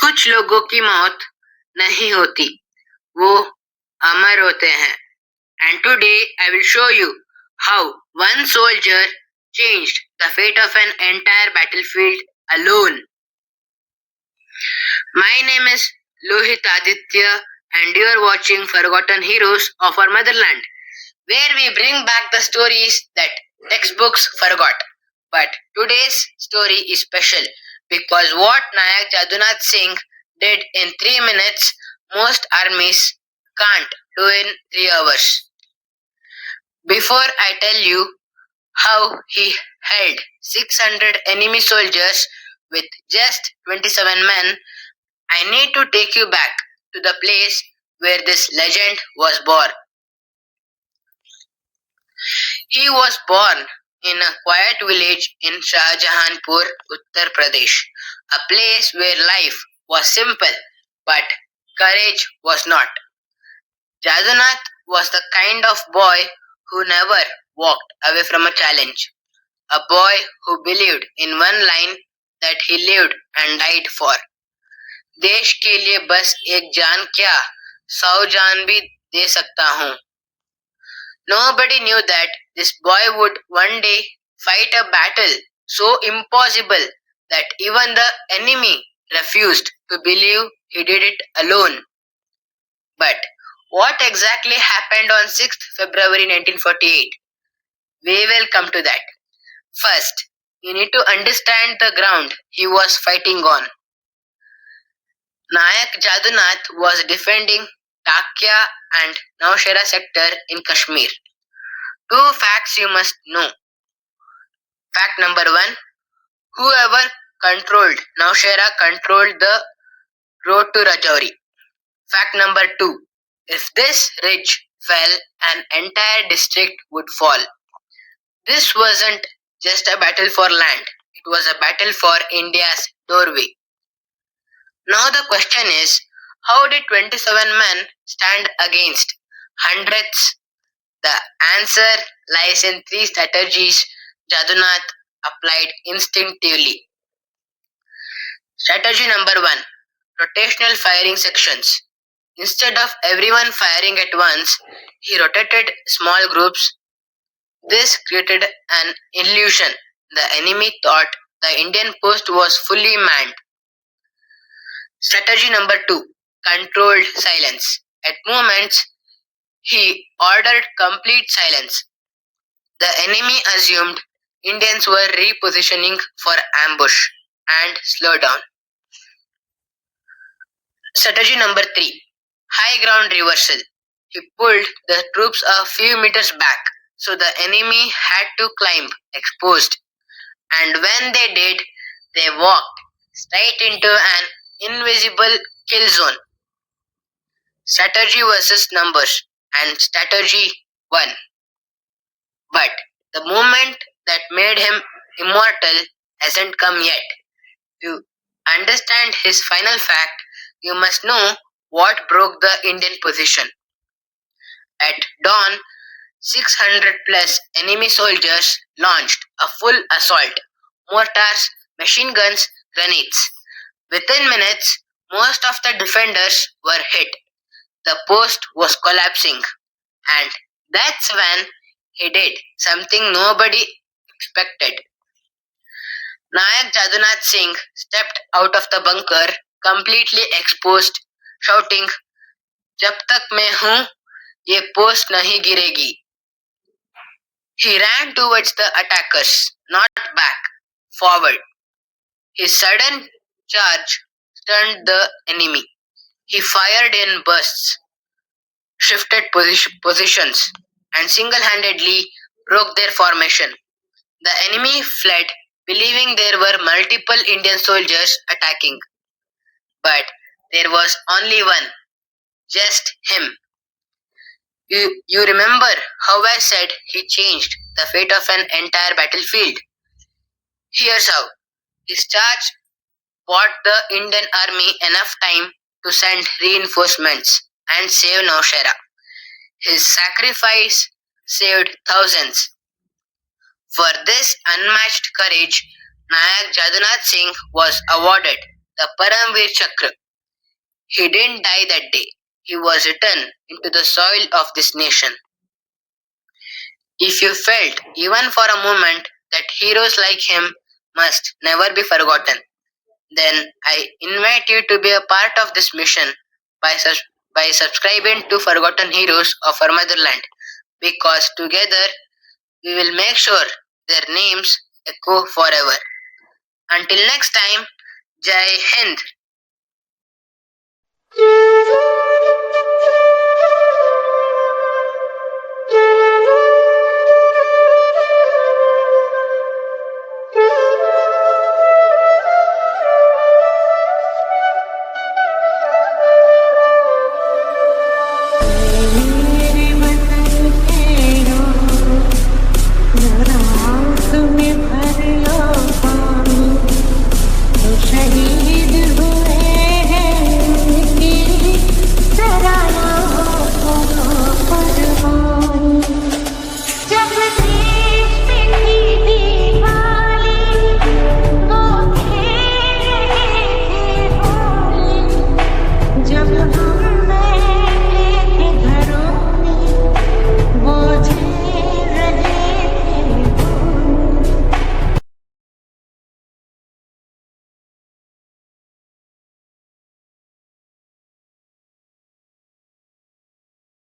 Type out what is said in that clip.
कुछ लोगों की मौत नहीं होती, वो अमर होते हैं. And today I will show you how one soldier changed the fate of an entire battlefield alone. My name is Lohithadithya and you are watching Forgotten Heroes of our motherland, where we bring back the stories that textbooks forgot. But today's story is special because what Naik Jadunath Singh did in 3 minutes, most armies can't do in 3 hours. Before I tell you how he held 600 enemy soldiers with just 27 men, I need to take you back to the place where this legend was born. He was born in a quiet village in Shahjahanpur, Uttar Pradesh, a place where life was simple but courage was not. Jadunath was the kind of boy who never walked away from a challenge, a boy who believed in one line that he lived and died for. देश के लिए बस एक जान क्या, 100 जान भी दे सकता हूँ. Nobody knew that this boy would one day fight a battle so impossible that even the enemy refused to believe he did it alone. But what exactly happened on 6th February 1948? We will come to that. First, you need to understand the ground he was fighting on. Naik Jadunath was defending Takya and Naushera sector in Kashmir. 2 facts you must know. Fact number 1, whoever controlled Naushera controlled the road to Rajouri. Fact number 2, if this ridge fell, an entire district would fall. This wasn't just a battle for land, it was a battle for India's doorway. Now the question is, how did 27 men stand against hundreds? The answer lies in 3 strategies Jadunath applied instinctively. Strategy number 1, rotational firing sections. Instead of everyone firing at once, he rotated small groups. This created an illusion. The enemy thought the Indian post was fully manned. Strategy number 2, controlled silence. At moments, he ordered complete silence. The enemy assumed Indians were repositioning for ambush and slowed down. Strategy number 3, high ground reversal. He pulled the troops a few meters back, so the enemy had to climb exposed. And when they did, they walked straight into an invisible kill zone. Strategy versus numbers and strategy won. But the moment that made him immortal hasn't come yet. To understand his final fact, you must know what broke the Indian position. At dawn, 600 plus enemy soldiers launched a full assault, mortars, machine guns, grenades. Within minutes, most of the defenders were hit. The post was collapsing, and that's when he did something nobody expected. Naik Jadunath Singh stepped out of the bunker, completely exposed, shouting, "जब तक मैं हूँ, ये post नहीं गिरेगी." He ran towards the attackers, not back, forward. His sudden charge stunned the enemy. He fired in bursts, shifted positions, and single-handedly broke their formation. The enemy fled, believing there were multiple Indian soldiers attacking. But there was only one, just him. You remember how I said he changed the fate of an entire battlefield? Here's how. His charge bought the Indian army enough time to send reinforcements and save Naushera. His sacrifice saved thousands. For this unmatched courage, Naik Jadunath Singh was awarded the Paramveer Chakra. He didn't die that day. He was written into the soil of this nation. If you felt, even for a moment, that heroes like him must never be forgotten, then I invite you to be a part of this mission by subscribing to Forgotten Heroes of our Motherland, because together we will make sure their names echo forever. Until next time, Jai Hind. जब